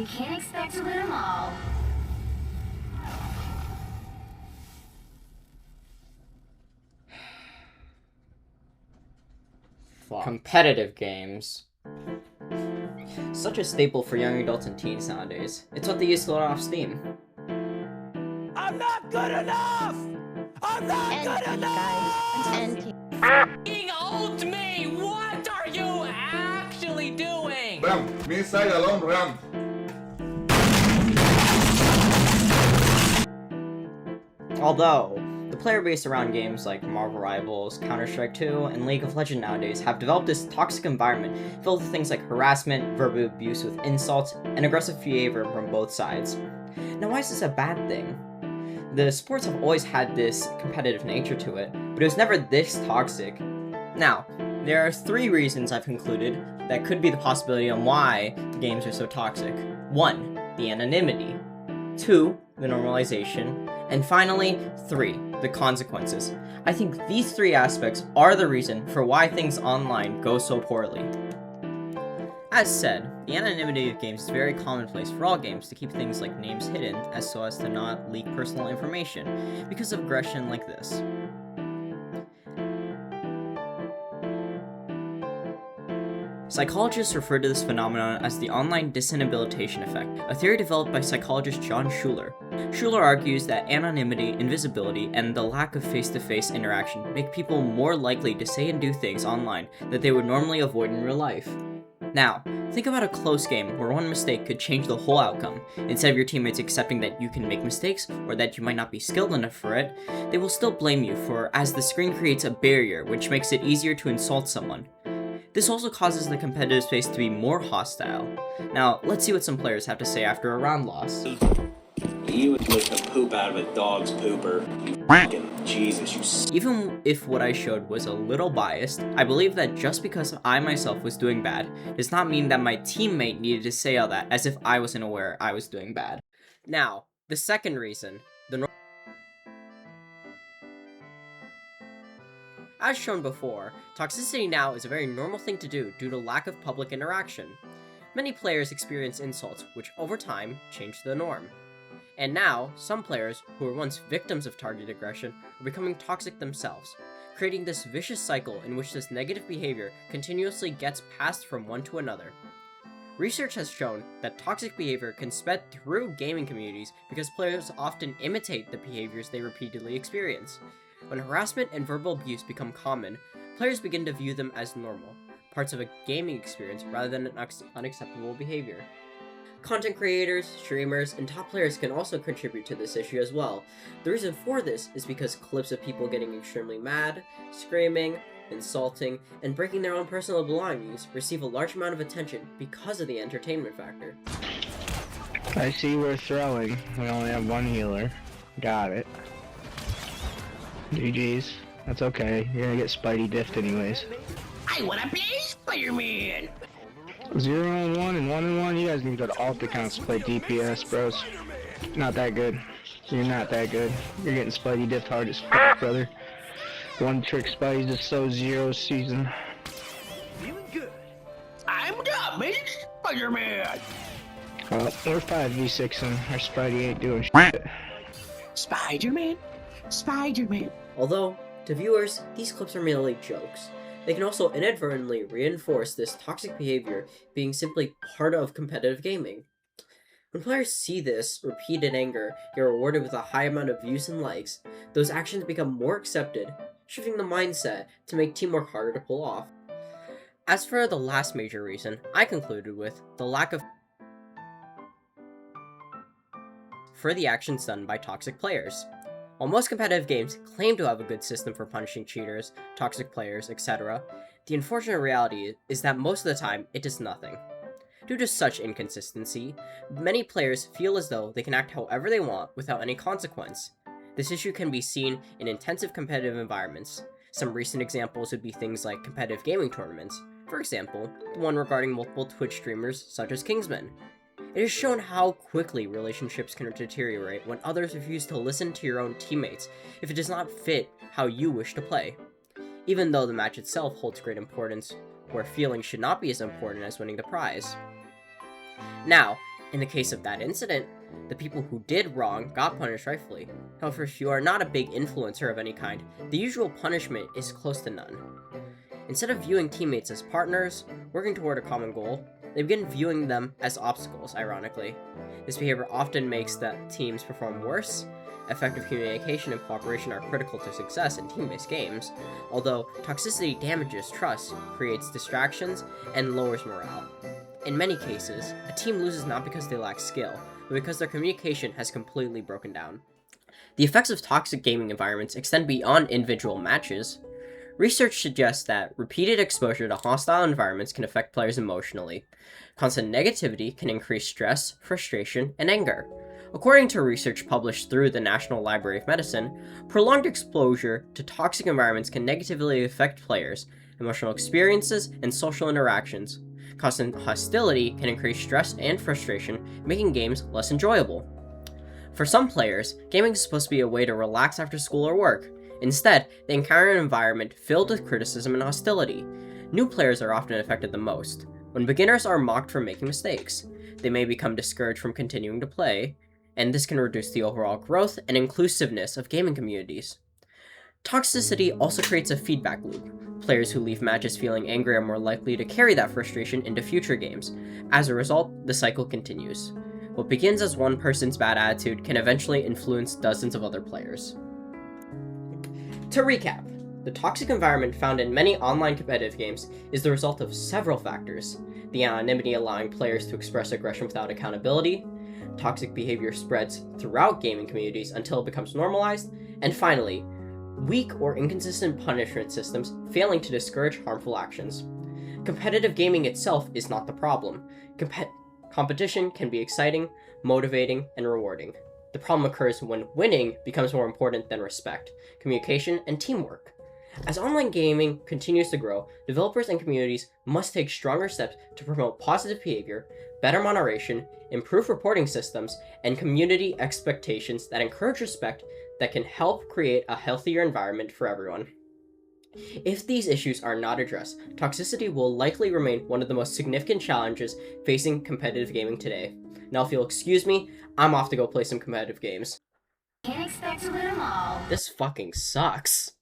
You can't expect to win them all. Competitive games. Such a staple for young adults and teens nowadays. It's what they use to let off steam. I'm not good enough! I'm not good enough! Fucking ult me! What are you actually doing? Ram, me side alone, Ram. Although, the player base around games like Marvel Rivals, Counter-Strike 2, and League of Legends nowadays have developed this toxic environment filled with things like harassment, verbal abuse with insults, and aggressive behavior from both sides. Now, why is this a bad thing? The sports have always had this competitive nature to it, but it was never this toxic. Now, there are 3 reasons I've concluded that could be the possibility on why the games are so toxic. 1. The anonymity. 2. The normalization. And finally, 3. The consequences. I think these 3 aspects are the reason for why things online go so poorly. As said, the anonymity of games is very commonplace for all games to keep things like names hidden so as to not leak personal information because of aggression like this. Psychologists refer to this phenomenon as the online disinhabilitation effect, a theory developed by psychologist John Schuler. Schuler argues that anonymity, invisibility, and the lack of face-to-face interaction make people more likely to say and do things online that they would normally avoid in real life. Now, think about a close game where one mistake could change the whole outcome. Instead of your teammates accepting that you can make mistakes or that you might not be skilled enough for it, they will still blame you as the screen creates a barrier which makes it easier to insult someone. This also causes the competitive space to be more hostile. Now, let's see what some players have to say after a round loss. You would lick the poop out of a dog's pooper. You fucking Jesus, you Even if what I showed was a little biased, I believe that just because I myself was doing bad does not mean that my teammate needed to say all that as if I wasn't aware I was doing bad. Now, the second reason, as shown before, toxicity now is a very normal thing to do due to lack of public interaction. Many players experience insults, which over time change the norm. And now, some players who were once victims of targeted aggression are becoming toxic themselves, creating this vicious cycle in which this negative behavior continuously gets passed from one to another. Research has shown that toxic behavior can spread through gaming communities because players often imitate the behaviors they repeatedly experience. When harassment and verbal abuse become common, players begin to view them as normal, parts of a gaming experience rather than an unacceptable behavior. Content creators, streamers, and top players can also contribute to this issue as well. The reason for this is because clips of people getting extremely mad, screaming, insulting, and breaking their own personal belongings receive a large amount of attention because of the entertainment factor. I see we're throwing. We only have 1 healer. Got it. GG's. That's okay. You're gonna get Spidey diffed anyways. I wanna play Spider-Man! 0 and 1 and 1 and 1. You guys need to go to alt accounts to play DPS, bros. Not that good. You're not that good. You're getting Spidey diffed hard as fuck, brother. One trick Spidey just so 0 season. Feeling good. I'm the Spider-Man! Well, we're 5v6 and our Spidey ain't doing shit. Spider-Man? Spider-Man. Although, to viewers, these clips are merely jokes. They can also inadvertently reinforce this toxic behavior being simply part of competitive gaming. When players see this repeated anger get rewarded with a high amount of views and likes, those actions become more accepted, shifting the mindset to make teamwork harder to pull off. As for the last major reason, I concluded with the lack of for the actions done by toxic players. While most competitive games claim to have a good system for punishing cheaters, toxic players, etc., the unfortunate reality is that most of the time it does nothing. Due to such inconsistency, many players feel as though they can act however they want without any consequence. This issue can be seen in intensive competitive environments. Some recent examples would be things like competitive gaming tournaments, for example, the one regarding multiple Twitch streamers such as Kingsman. It has shown how quickly relationships can deteriorate when others refuse to listen to your own teammates if it does not fit how you wish to play. Even though the match itself holds great importance, where feelings should not be as important as winning the prize. Now, In the case of that incident, the people who did wrong got punished rightfully. However, if you are not a big influencer of any kind, the usual punishment is close to none. Instead of viewing teammates as partners, working toward a common goal, they begin viewing them as obstacles, ironically. This behavior often makes the teams perform worse. Effective communication and cooperation are critical to success in team-based games, although toxicity damages trust, creates distractions, and lowers morale. In many cases, a team loses not because they lack skill, but because their communication has completely broken down. The effects of toxic gaming environments extend beyond individual matches. Research suggests that repeated exposure to hostile environments can affect players emotionally. Constant negativity can increase stress, frustration, and anger. According to research published through the National Library of Medicine, prolonged exposure to toxic environments can negatively affect players' emotional experiences and social interactions. Constant hostility can increase stress and frustration, making games less enjoyable. For some players, gaming is supposed to be a way to relax after school or work. Instead, they encounter an environment filled with criticism and hostility. New players are often affected the most. When beginners are mocked for making mistakes, they may become discouraged from continuing to play, and this can reduce the overall growth and inclusiveness of gaming communities. Toxicity also creates a feedback loop. Players who leave matches feeling angry are more likely to carry that frustration into future games. As a result, the cycle continues. What begins as one person's bad attitude can eventually influence dozens of other players. To recap, the toxic environment found in many online competitive games is the result of several factors: the anonymity allowing players to express aggression without accountability, toxic behavior spreads throughout gaming communities until it becomes normalized, and finally, weak or inconsistent punishment systems failing to discourage harmful actions. Competitive gaming itself is not the problem. Competition can be exciting, motivating, and rewarding. The problem occurs when winning becomes more important than respect, communication, and teamwork. As online gaming continues to grow, developers and communities must take stronger steps to promote positive behavior, better moderation, improve reporting systems, and community expectations that encourage respect that can help create a healthier environment for everyone. If these issues are not addressed, toxicity will likely remain one of the most significant challenges facing competitive gaming today. Now, if you'll excuse me, I'm off to go play some competitive games. Can't expect to win them all. This fucking sucks.